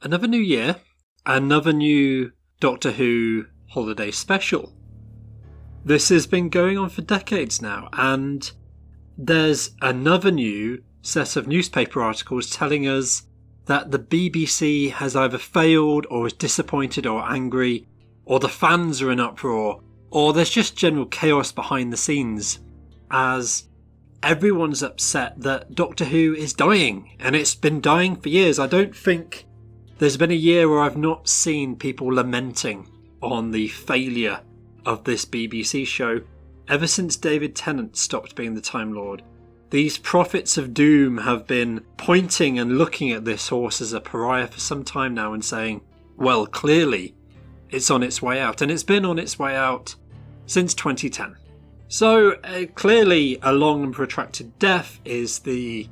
another new year, another new Doctor Who holiday special. This has been going on for decades now, and there's another new set of newspaper articles telling us that the BBC has either failed or is disappointed or angry, or the fans are in uproar, or there's just general chaos behind the scenes as everyone's upset that Doctor Who is dying, and it's been dying for years. I don't think there's been a year where I've not seen people lamenting on the failure of this BBC show ever since David Tennant stopped being the Time Lord. These prophets of doom have been pointing and looking at this horse as a pariah for some time now and saying, well, clearly it's on its way out, and it's been on its way out since 2010. So clearly a long and protracted death is the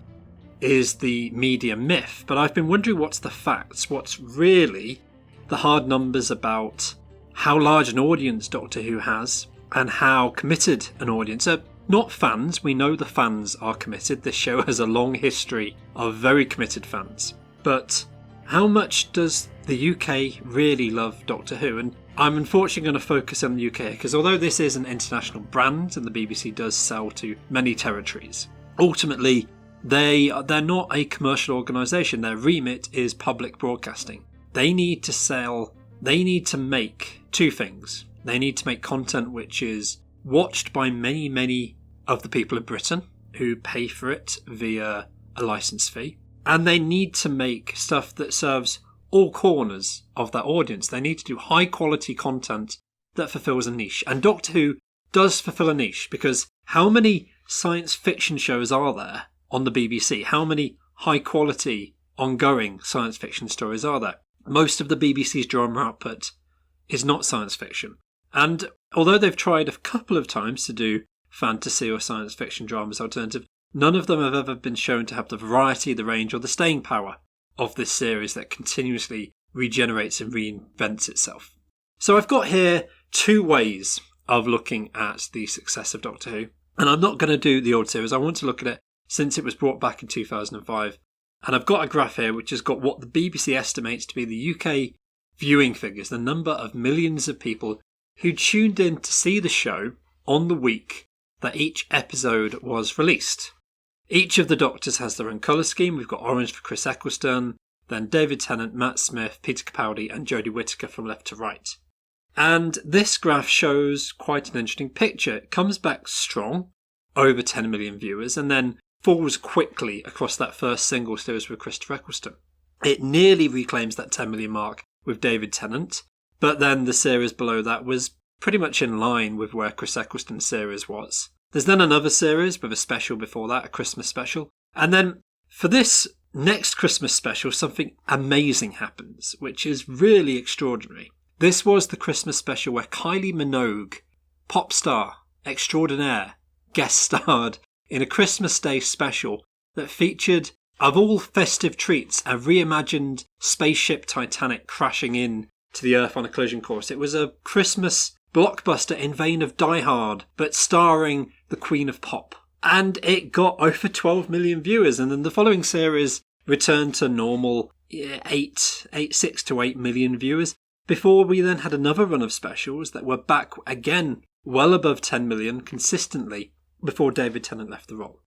media myth, but I've been wondering what's the facts, what's really the hard numbers about how large an audience Doctor Who has and how committed an audience are. Not fans, we know the fans are committed. This show has a long history of very committed fans. But how much does the UK really love Doctor Who? And I'm unfortunately going to focus on the UK because although this is an international brand and the BBC does sell to many territories, ultimately they're not a commercial organisation. Their remit is public broadcasting. They need to make two things. They need to make content which is watched by many, many of the people of Britain who pay for it via a licence fee. And they need to make stuff that serves all corners of that audience. They need to do high quality content that fulfills a niche. And Doctor Who does fulfill a niche, because how many science fiction shows are there on the BBC? How many high quality ongoing science fiction stories are there? Most of the BBC's drama output is not science fiction. And although they've tried a couple of times to do fantasy or science fiction dramas alternative, none of them have ever been shown to have the variety, the range, or the staying power of this series that continuously regenerates and reinvents itself. So I've got here two ways of looking at the success of Doctor Who. And I'm not going to do the old series. I want to look at it since it was brought back in 2005. And I've got a graph here which has got what the BBC estimates to be the UK viewing figures, the number of millions of people who tuned in to see the show on the week that each episode was released. Each of the Doctors has their own colour scheme. We've got orange for Chris Eccleston, then David Tennant, Matt Smith, Peter Capaldi and Jodie Whittaker from left to right. And this graph shows quite an interesting picture. It comes back strong, over 10 million viewers, and then falls quickly across that first single series with Christopher Eccleston. It nearly reclaims that 10 million mark with David Tennant, but then the series below that was pretty much in line with where Chris Eccleston's series was. There's then another series with a special before that, a Christmas special. And then for this next Christmas special, something amazing happens, which is really extraordinary. This was the Christmas special where Kylie Minogue, pop star extraordinaire, guest starred in a Christmas Day special that featured, of all festive treats, a reimagined spaceship Titanic crashing in to the Earth on a collision course. It was a Christmas blockbuster in vein of Die Hard, but starring the Queen of Pop. And it got over 12 million viewers, and then the following series returned to normal 6 to 8 million viewers, before we then had another run of specials that were back again well above 10 million consistently before David Tennant left the role.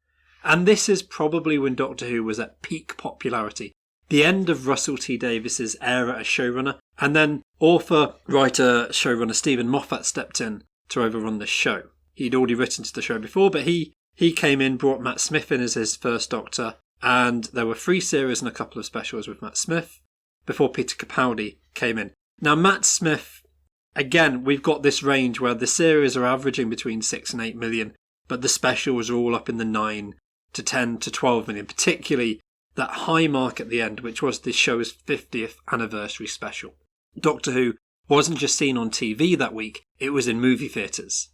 And this is probably when Doctor Who was at peak popularity. The end of Russell T Davies's era as showrunner, and then author, writer, showrunner Stephen Moffat stepped in to overrun the show. He'd already written to the show before, but he came in, brought Matt Smith in as his first Doctor, and there were 3 series and a couple of specials with Matt Smith before Peter Capaldi came in. Now, Matt Smith, again, we've got this range where the series are averaging between 6 and 8 million, but the specials are all up in the 9 to 10 to 12 million, particularly that high mark at the end, which was the show's 50th anniversary special. Doctor Who wasn't just seen on TV that week, it was in movie theatres.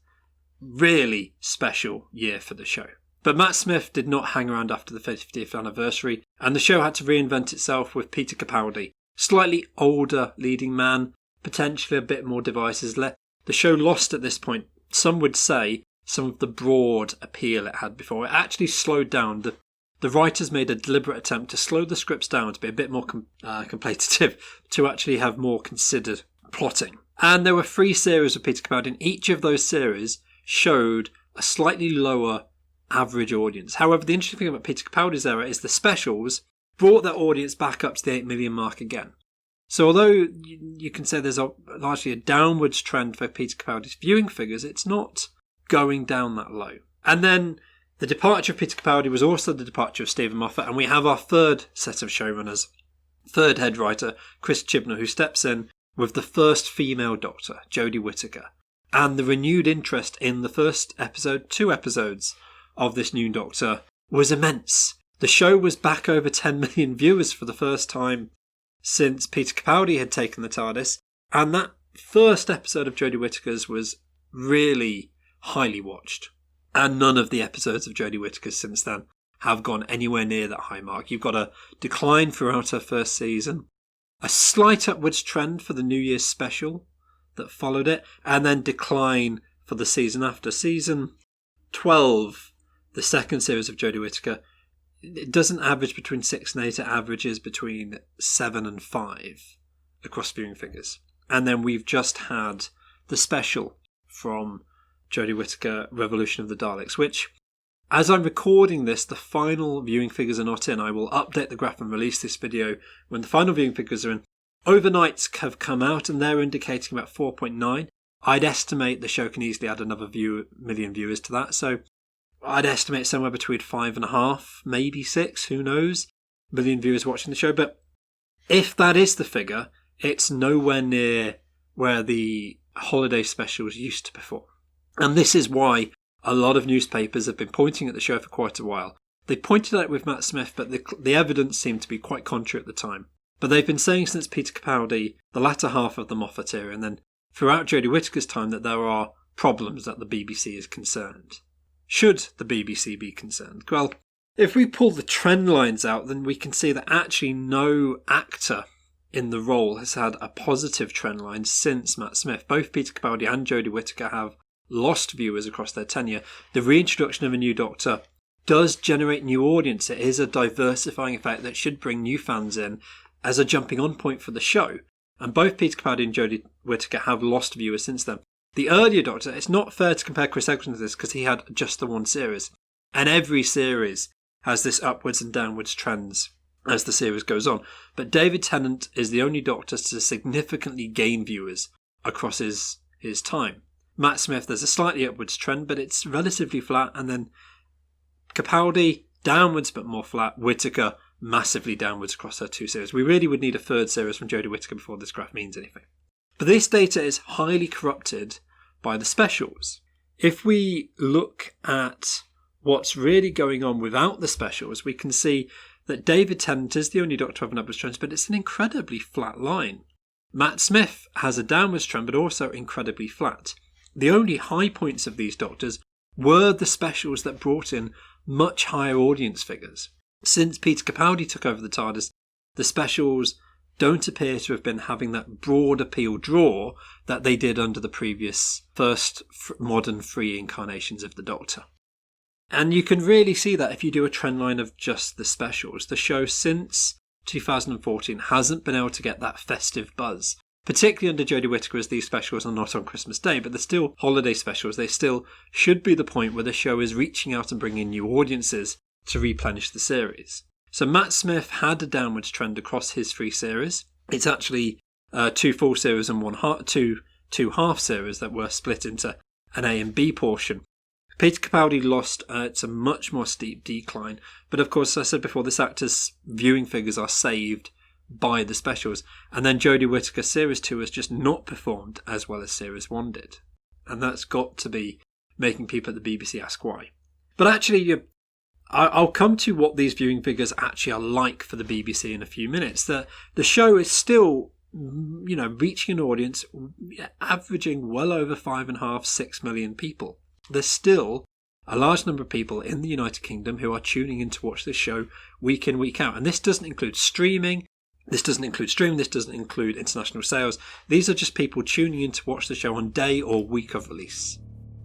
Really special year for the show. But Matt Smith did not hang around after the 50th anniversary, and the show had to reinvent itself with Peter Capaldi. Slightly older leading man, potentially a bit more devices. The show lost at this point, some would say, some of the broad appeal it had before. It actually slowed down. The the writers made a deliberate attempt to slow the scripts down to be a bit more contemplative, to actually have more considered plotting. And there were 3 series of Peter Capaldi, and each of those series showed a slightly lower average audience. However, the interesting thing about Peter Capaldi's era is the specials brought their audience back up to the 8 million mark again. So although you can say there's largely a downwards trend for Peter Capaldi's viewing figures, it's not going down that low. And then the departure of Peter Capaldi was also the departure of Stephen Moffat, and we have our third set of showrunners, third head writer, Chris Chibnall, who steps in with the first female Doctor, Jodie Whittaker. And the renewed interest in the first episode, 2 episodes of this new Doctor was immense. The show was back over 10 million viewers for the first time since Peter Capaldi had taken the TARDIS, and that first episode of Jodie Whittaker's was really highly watched. And none of the episodes of Jodie Whittaker's since then have gone anywhere near that high mark. You've got a decline throughout her first season, a slight upwards trend for the New Year's special that followed it, and then decline for the season after. Season 12, the second series of Jodie Whittaker, it doesn't average between 6 and 8, it averages between 7 and 5 across viewing figures. And then we've just had the special from Jodie Whittaker, Revolution of the Daleks, which, as I'm recording this, the final viewing figures are not in. I will update the graph and release this video when the final viewing figures are in. Overnights have come out and they're indicating about 4.9. I'd estimate the show can easily add another million viewers to that, so I'd estimate somewhere between 5.5, maybe 6, who knows, million viewers watching the show. But if that is the figure, it's nowhere near where the holiday specials used to perform. And this is why a lot of newspapers have been pointing at the show for quite a while. They pointed at it with Matt Smith, but the evidence seemed to be quite contrary at the time. But they've been saying since Peter Capaldi, the latter half of the Moffat era, and then throughout Jodie Whittaker's time, that there are problems that the BBC is concerned. Should the BBC be concerned? Well, if we pull the trend lines out, then we can see that actually no actor in the role has had a positive trend line since Matt Smith. Both Peter Capaldi and Jodie Whittaker have lost viewers across their tenure. The reintroduction of a new Doctor does generate new audience. It is a diversifying effect that should bring new fans in as a jumping on point for the show. And both Peter Capaldi and Jodie Whittaker have lost viewers since then. The earlier Doctor, it's not fair to compare Chris Eccleston to this because he had just the one series. And every series has this upwards and downwards trends as the series goes on. But David Tennant is the only Doctor to significantly gain viewers across his time. Matt Smith, there's a slightly upwards trend, but it's relatively flat. And then Capaldi, downwards but more flat. Whittaker, massively downwards across her 2 series. We really would need a third series from Jodie Whittaker before this graph means anything. But this data is highly corrupted by the specials. If we look at what's really going on without the specials, we can see that David Tennant is the only Doctor to have an upwards trend, but it's an incredibly flat line. Matt Smith has a downwards trend, but also incredibly flat. The only high points of these Doctors were the specials that brought in much higher audience figures. Since Peter Capaldi took over the TARDIS, the specials don't appear to have been having that broad appeal draw that they did under the previous first modern 3 incarnations of the Doctor. And you can really see that if you do a trend line of just the specials. The show since 2014 hasn't been able to get that festive buzz, particularly under Jodie Whittaker, as these specials are not on Christmas Day, but they're still holiday specials. They still should be the point where the show is reaching out and bringing new audiences to replenish the series. So Matt Smith had a downwards trend across his 3 series. It's actually 2 full series and two half series that were split into an A and B portion. Peter Capaldi lost. It's a much more steep decline. But of course, as I said before, this actor's viewing figures are saved by the specials. And then Jodie Whittaker Series 2 has just not performed as well as Series 1 did. And that's got to be making people at the BBC ask why. But actually, I'll come to what these viewing figures actually are like for the BBC in a few minutes. The show is still, reaching an audience averaging well over 5.5, 6 million people. There's still a large number of people in the United Kingdom who are tuning in to watch this show week in, week out. And this doesn't include streaming. This doesn't include international sales. These are just people tuning in to watch the show on day or week of release.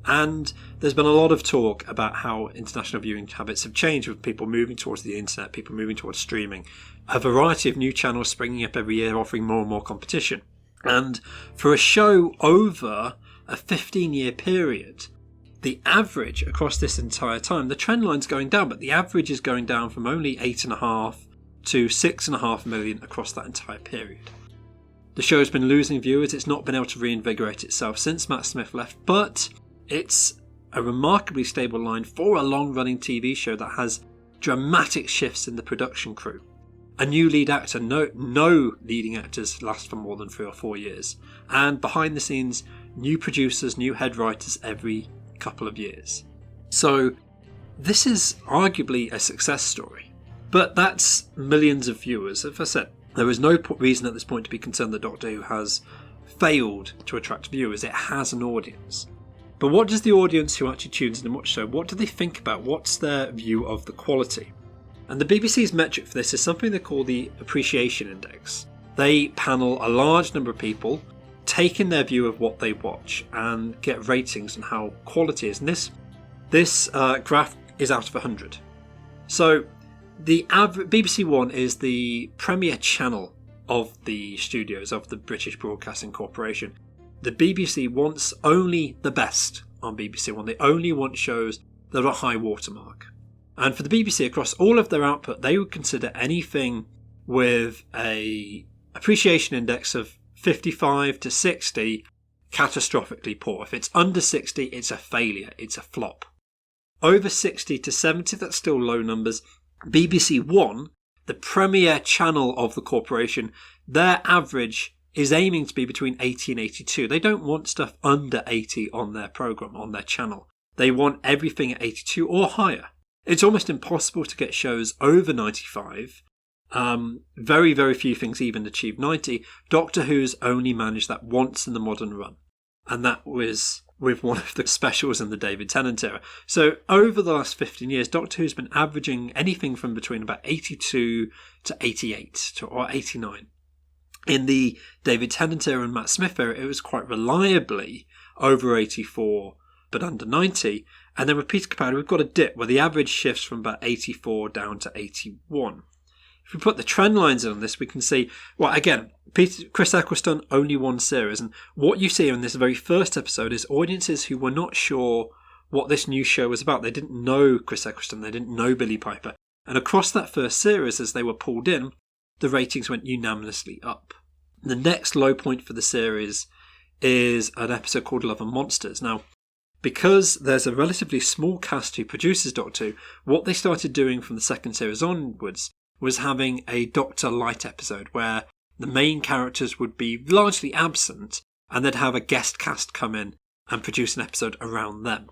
And there's been a lot of talk about how international viewing habits have changed with people moving towards the internet, people moving towards streaming, a variety of new channels springing up every year offering more and more competition. And for a show over a 15-year period, the average across this entire time, the trend line's going down, but the average is going down from only 8.5 to 6.5 million across that entire period. The show's been losing viewers. It's not been able to reinvigorate itself since Matt Smith left, but it's a remarkably stable line for a long-running TV show that has dramatic shifts in the production crew. A new lead actor, no leading actors last for more than 3 or 4 years. And behind the scenes, new producers, new head writers every couple of years. So this is arguably a success story. But that's millions of viewers. As I said, there is no reason at this point to be concerned that Doctor Who has failed to attract viewers. It has an audience. But what does the audience who actually tunes in and watch the show, what do they think about? What's their view of the quality? And the BBC's metric for this is something they call the appreciation index. They panel a large number of people, take in their view of what they watch, and get ratings on how quality is. And this graph is out of 100. So the BBC One is the premier channel of the studios of the British Broadcasting Corporation. The BBC wants only the best on BBC One. They only want shows that are high watermark. And for the BBC, across all of their output, they would consider anything with a appreciation index of 55 to 60 catastrophically poor. If it's under 60, it's a failure. It's a flop. Over 60 to 70, that's still low numbers. BBC One, the premier channel of the corporation, their average is aiming to be between 80 and 82. They don't want stuff under 80 on their programme, on their channel. They want everything at 82 or higher. It's almost impossible to get shows over 95. Very, very few things even achieve 90. Doctor Who's only managed that once in the modern run. And that was with one of the specials in the David Tennant era. So over the last 15 years, Doctor Who's been averaging anything from between about 82 to 88 or 89. In the David Tennant era and Matt Smith era, it was quite reliably over 84 but under 90. And then with Peter Capaldi, we've got a dip where the average shifts from about 84 down to 81. If we put the trend lines in on this, we can see, well, again, Chris Eccleston, only one series. And what you see in this very first episode is audiences who were not sure what this new show was about. They didn't know Chris Eccleston. They didn't know Billie Piper. And across that first series, as they were pulled in, the ratings went unanimously up. The next low point for the series is an episode called Love and Monsters. Now, because there's a relatively small cast who produces Doctor Who, what they started doing from the second series onwards was having a Doctor Light episode where the main characters would be largely absent and they'd have a guest cast come in and produce an episode around them.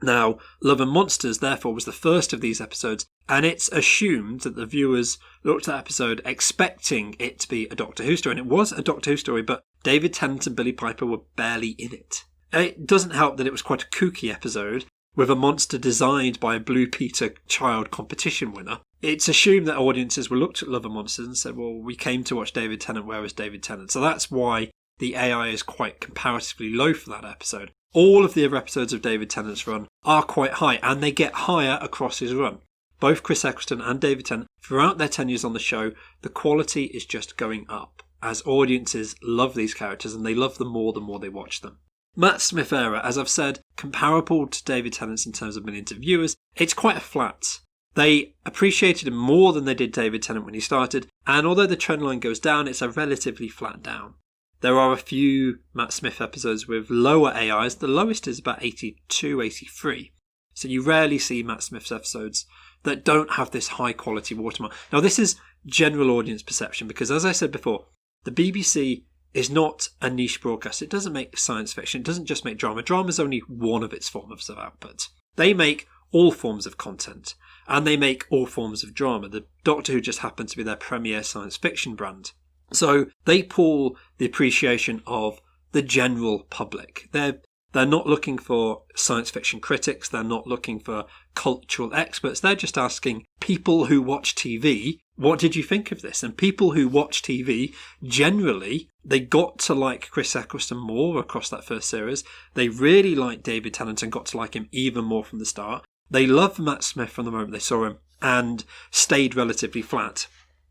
Now, Love and Monsters, therefore, was the first of these episodes, and it's assumed that the viewers looked at that episode expecting it to be a Doctor Who story, and it was a Doctor Who story, but David Tennant and Billie Piper were barely in it. It doesn't help that it was quite a kooky episode, with a monster designed by a Blue Peter child competition winner. It's assumed that audiences will looked at Love and Monsters and said, well, we came to watch David Tennant, where is David Tennant? So that's why the AI is quite comparatively low for that episode. All of the other episodes of David Tennant's run are quite high, and they get higher across his run. Both Chris Eccleston and David Tennant, throughout their tenures on the show, the quality is just going up, as audiences love these characters, and they love them more the more they watch them. Matt Smith era, as I've said, comparable to David Tennant's in terms of millions of viewers, it's quite a flat. They appreciated him more than they did David Tennant when he started, and although the trend line goes down, it's a relatively flat down. There are a few Matt Smith episodes with lower AIs. The lowest is about 82, 83. So you rarely see Matt Smith's episodes that don't have this high quality watermark. Now this is general audience perception because, as I said before, the BBC is not a niche broadcast. It doesn't make science fiction. It doesn't just make drama. Drama is only one of its forms of output. They make all forms of content and they make all forms of drama. The Doctor Who just happens to be their premier science fiction brand. So they pull the appreciation of the general public. They're not looking for science fiction critics. They're not looking for cultural experts. They're just asking people who watch TV what did you think of this? And people who watch TV, generally, they got to like Chris Eccleston more across that first series. They really liked David Tennant and got to like him even more from the start. They loved Matt Smith from the moment they saw him and stayed relatively flat.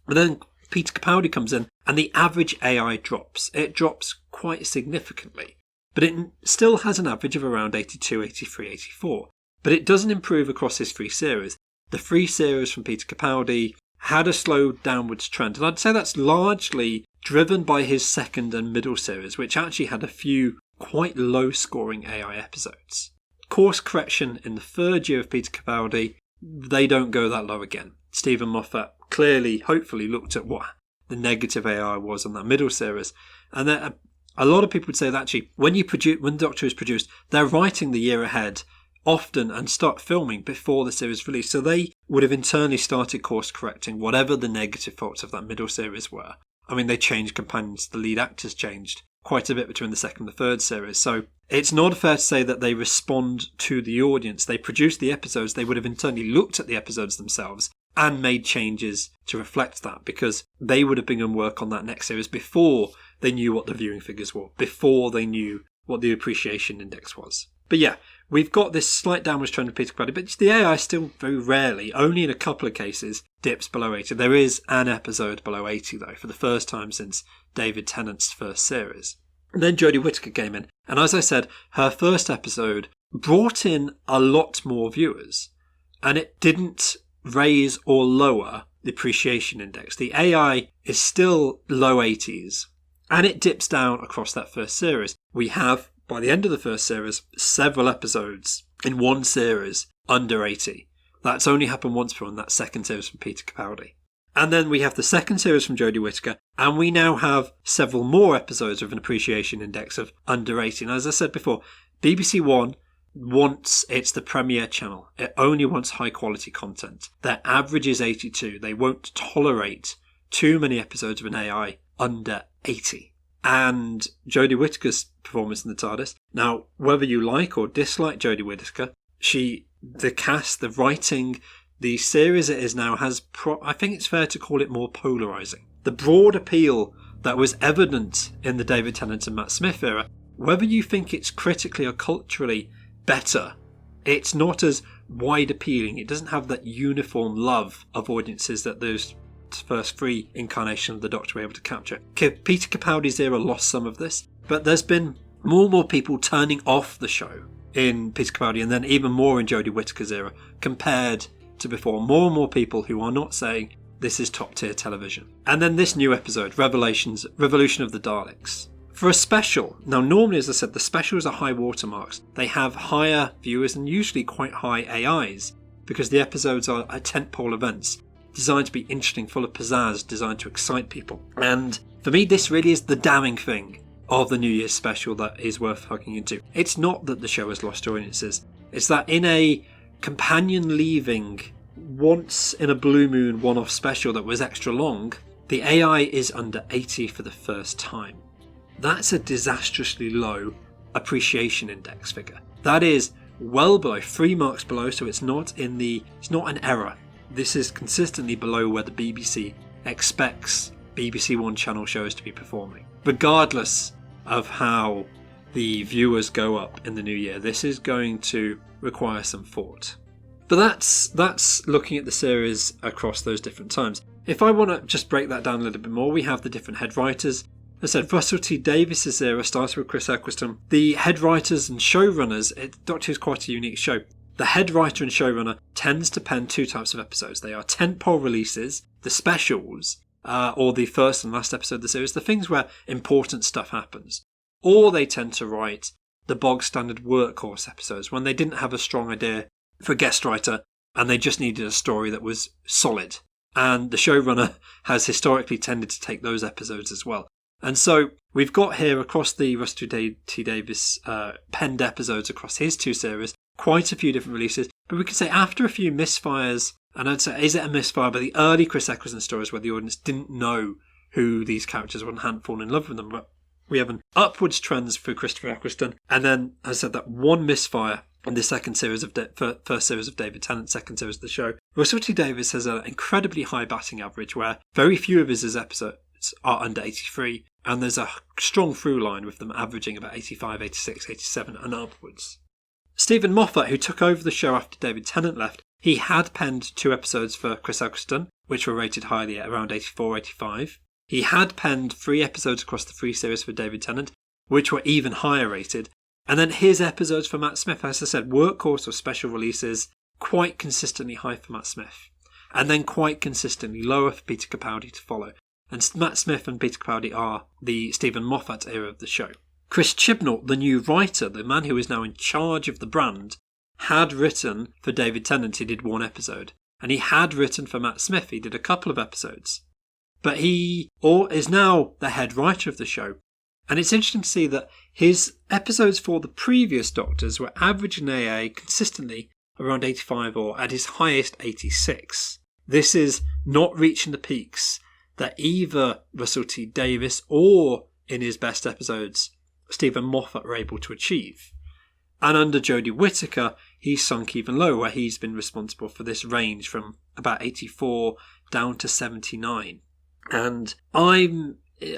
But then Peter Capaldi comes in and the average AI drops. It drops quite significantly. But it still has an average of around 82, 83, 84. But it doesn't improve across his 3 series. The 3 series from Peter Capaldi had a slow downwards trend. And I'd say that's largely driven by his second and middle series, which actually had a few quite low-scoring AI episodes. Course correction in the 3rd year of Peter Capaldi, they don't go that low again. Stephen Moffat clearly, hopefully, looked at what the negative AI was on that middle series. And then a lot of people would say that actually, when Doctor is produced, they're writing the year ahead often and start filming before the series release. So they would have internally started course correcting whatever the negative faults of that middle series were. I mean, they changed companions, the lead actors changed quite a bit between the 2nd and the 3rd series. So it's not fair to say that they respond to the audience. They produce the episodes, they would have internally looked at the episodes themselves and made changes to reflect that, because they would have begun work on that next series before they knew what the viewing figures were, before they knew what the appreciation index was. But yeah, we've got this slight downwards trend of Peter Capaldi, but the AI still very rarely, only in a couple of cases, dips below 80. There is an episode below 80 though, for the first time since David Tennant's first series. And then Jodie Whittaker came in, and as I said, her first episode brought in a lot more viewers, and it didn't raise or lower the appreciation index. The AI is still low 80s, and it dips down across that first series. We have, by the end of the first series, several episodes in one series under 80. That's only happened once before in that second series from Peter Capaldi. And then we have the second series from Jodie Whittaker, and we now have several more episodes with an appreciation index of under 80. And as I said before, BBC One it's the premier channel. It only wants high quality content. Their average is 82. They won't tolerate too many episodes of an AI under 80. And Jodie Whittaker's performance in the TARDIS. Now, whether you like or dislike Jodie Whittaker, the cast, the writing, the series it is now has, I think it's fair to call it more polarising. The broad appeal that was evident in the David Tennant and Matt Smith era, whether you think it's critically or culturally better, it's not as wide appealing. It doesn't have that uniform love of audiences that those first 3 incarnations of the Doctor were able to capture. Peter Capaldi's era lost some of this, but there's been more and more people turning off the show in Peter Capaldi, and then even more in Jodie Whittaker's era compared to before. More and more people who are not saying this is top tier television. And then this new episode, Revolution of the Daleks. For a special, now normally, as I said, the specials are high watermarks. They have higher viewers and usually quite high AIs, because the episodes are tentpole events designed to be interesting, full of pizzazz, designed to excite people. And for me, this really is the damning thing of the New Year's special that is worth hooking into. It's not that the show has lost audiences. It's that in a companion leaving, once in a blue moon one-off special that was extra long, the AI is under 80 for the first time. That's a disastrously low appreciation index figure. That is well below, 3 marks below, so it's not an error. This is consistently below where the BBC expects BBC One channel shows to be performing. Regardless of how the viewers go up in the new year, this is going to require some thought. But that's looking at the series across those different times. If I want to just break that down a little bit more, we have the different head writers. As I said, Russell T Davies' era started with Chris Eccleston. The head writers and showrunners, Doctor Who's quite a unique show. The head writer and showrunner tends to pen 2 types of episodes. They are tentpole releases, the specials, or the first and last episode of the series, the things where important stuff happens. Or they tend to write the bog standard workhorse episodes when they didn't have a strong idea for a guest writer and they just needed a story that was solid. And the showrunner has historically tended to take those episodes as well. And so we've got here across the Russell T Davies penned episodes across his 2 series, quite a few different releases. But we could say after a few misfires, and I'd say, is it a misfire? But the early Chris Eccleston stories where the audience didn't know who these characters were and hadn't fallen in love with them. But we have an upwards trend for Christopher Eccleston. And then, as I said, that one misfire in the second series of first series of David Tennant, second series of the show. Russell T Davies has an incredibly high batting average where very few of his episodes are under 83, and there's a strong through line with them averaging about 85, 86, 87 and upwards. Stephen Moffat, who took over the show after David Tennant left, he had penned 2 episodes for Chris Eccleston, which were rated highly at around 84, 85. He had penned 3 episodes across the 3 series for David Tennant, which were even higher rated. And then his episodes for Matt Smith, as I said, workhorse or special releases, quite consistently high for Matt Smith. And then quite consistently lower for Peter Capaldi to follow. And Matt Smith and Peter Capaldi are the Stephen Moffat era of the show. Chris Chibnall, the new writer, the man who is now in charge of the brand, had written for David Tennant, he did 1 episode. And he had written for Matt Smith, he did a couple of episodes. But he is now the head writer of the show. And it's interesting to see that his episodes for the previous Doctors were averaging AA consistently around 85 or at his highest 86. This is not reaching the peaks that either Russell T Davies or, in his best episodes, Stephen Moffat were able to achieve. And under Jodie Whittaker, he's sunk even lower, where he's been responsible for this range from about 84 down to 79. And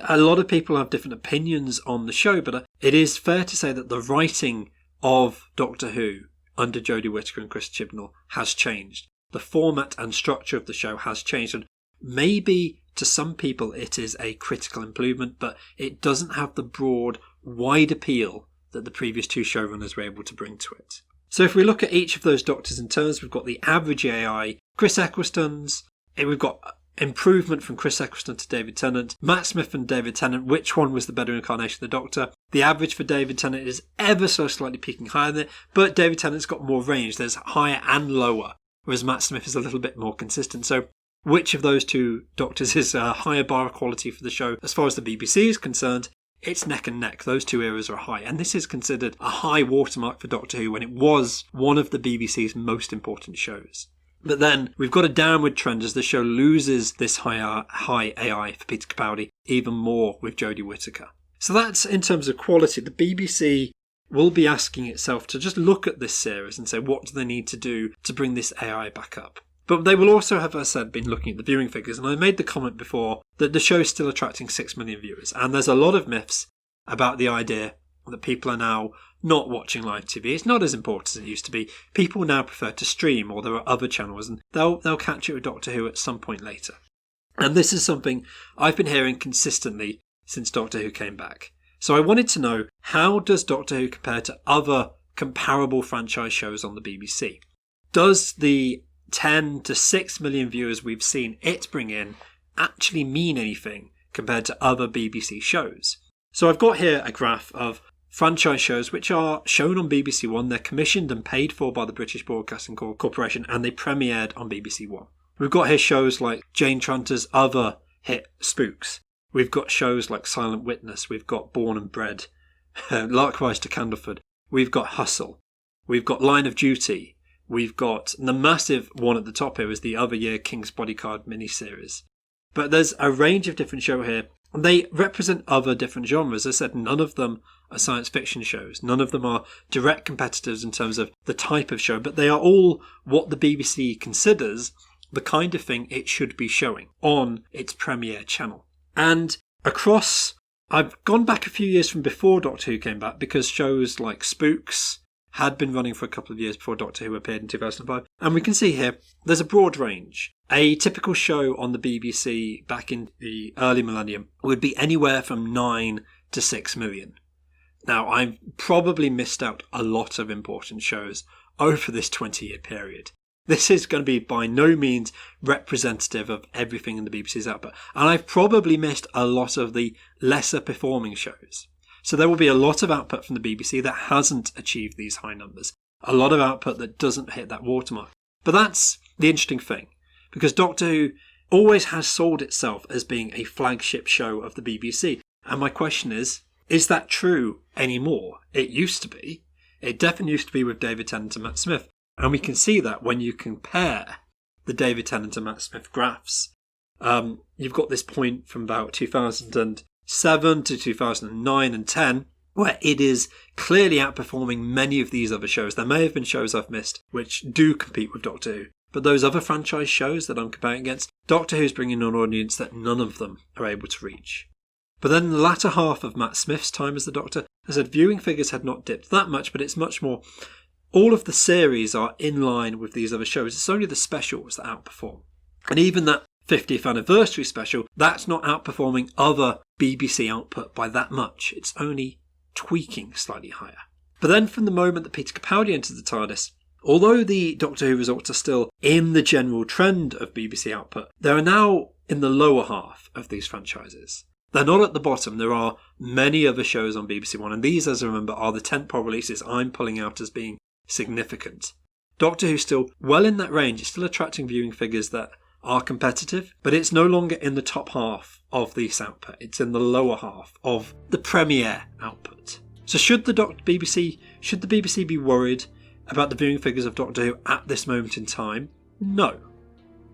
a lot of people have different opinions on the show, but it is fair to say that the writing of Doctor Who under Jodie Whittaker and Chris Chibnall has changed. The format and structure of the show has changed, and maybe to some people it is a critical improvement, but it doesn't have the broad, wide appeal that the previous 2 showrunners were able to bring to it. So if we look at each of those Doctors in turns, we've got the average AI, Chris Eccleston's, we've got improvement from Chris Eccleston to David Tennant, Matt Smith and David Tennant, which one was the better incarnation of the Doctor? The average for David Tennant is ever so slightly peaking higher than it, but David Tennant's got more range. There's higher and lower, whereas Matt Smith is a little bit more consistent. So which of those 2 Doctors is a higher bar of quality for the show? As far as the BBC is concerned, it's neck and neck. Those 2 eras are high, and this is considered a high watermark for Doctor Who when it was one of the BBC's most important shows. But then we've got a downward trend as the show loses this high AI for Peter Capaldi even more with Jodie Whittaker. So that's in terms of quality. The BBC will be asking itself to just look at this series and say, what do they need to do to bring this AI back up? But they will also have, as I said, been looking at the viewing figures. And I made the comment before that the show is still attracting 6 million viewers. And there's a lot of myths about the idea that people are now not watching live TV. It's not as important as it used to be. People now prefer to stream, or there are other channels, and they'll catch it with Doctor Who at some point later. And this is something I've been hearing consistently since Doctor Who came back. So I wanted to know, how does Doctor Who compare to other comparable franchise shows on the BBC? Does the 10 to 6 million viewers we've seen it bring in actually mean anything compared to other BBC shows? So I've got here a graph of franchise shows which are shown on BBC One. They're commissioned and paid for by the British Broadcasting Corporation, and they premiered on BBC One. We've got here shows like Jane Tranter's other hit Spooks. We've got shows like Silent Witness. We've got Born and Bred, Likewise to Candleford. We've got Hustle. We've got Line of Duty. We've got the massive one at the top here is the Other Year King's Bodyguard miniseries. But there's a range of different shows here. They represent other different genres. As I said, none of them are science fiction shows. None of them are direct competitors in terms of the type of show, but they are all what the BBC considers the kind of thing it should be showing on its premiere channel. And across, I've gone back a few years from before Doctor Who came back, because shows like Spooks had been running for a couple of years before Doctor Who appeared in 2005. And we can see here, there's a broad range. A typical show on the BBC back in the early millennium would be anywhere from 9 to 6 million. Now, I've probably missed out a lot of important shows over this 20-year period. This is going to be by no means representative of everything in the BBC's output. And I've probably missed a lot of the lesser performing shows. So there will be a lot of output from the BBC that hasn't achieved these high numbers. A lot of output that doesn't hit that watermark. But that's the interesting thing, because Doctor Who always has sold itself as being a flagship show of the BBC. And my question is that true anymore? It used to be. It definitely used to be with David Tennant and Matt Smith. And we can see that when you compare the David Tennant and Matt Smith graphs. You've got this point from about 2007 to 2009 and 10, where it is clearly outperforming many of these other shows. There may have been shows I've missed which do compete with Doctor Who, but those other franchise shows that I'm comparing against, Doctor Who's bringing an audience that none of them are able to reach. But then in the latter half of Matt Smith's time as the Doctor, I said viewing figures had not dipped that much, but it's much more. All of the series are in line with these other shows. It's only the specials that outperform. And even that 50th anniversary special, that's not outperforming other BBC output by that much. It's only tweaking slightly higher. But then from the moment that Peter Capaldi entered the TARDIS, although the Doctor Who results are still in the general trend of BBC output, they are now in the lower half of these franchises. They're not at the bottom. There are many other shows on BBC One, and these, as I remember, are the tentpole releases I'm pulling out as being significant. Doctor Who's still well in that range. It's still attracting viewing figures that are competitive, but it's no longer in the top half of this output. It's in the lower half of the premiere output. So should the BBC be worried about the viewing figures of Doctor Who at this moment in time? No.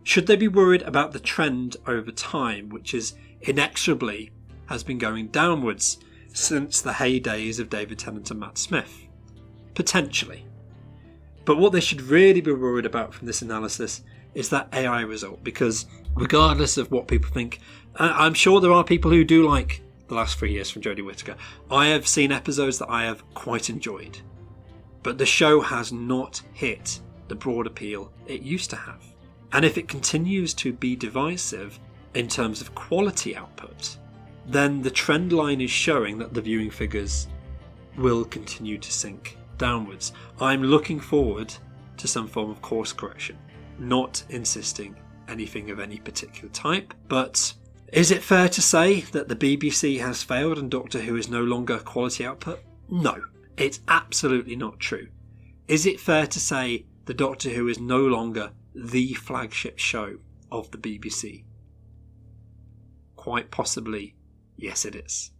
Should they be worried about the trend over time, which is inexorably has been going downwards since the heydays of David Tennant and Matt Smith? Potentially. But what they should really be worried about from this analysis is that AI result, because regardless of what people think, I'm sure there are people who do like the last 3 years from Jodie Whittaker. I have seen episodes that I have quite enjoyed, but the show has not hit the broad appeal it used to have. And if it continues to be divisive in terms of quality output, then the trend line is showing that the viewing figures will continue to sink downwards. I'm looking forward to some form of course correction, not insisting anything of any particular type. But is it fair to say that the BBC has failed and Doctor Who is no longer quality output? No, it's absolutely not true. Is it fair to say that Doctor Who is no longer the flagship show of the BBC? Quite possibly, yes it is.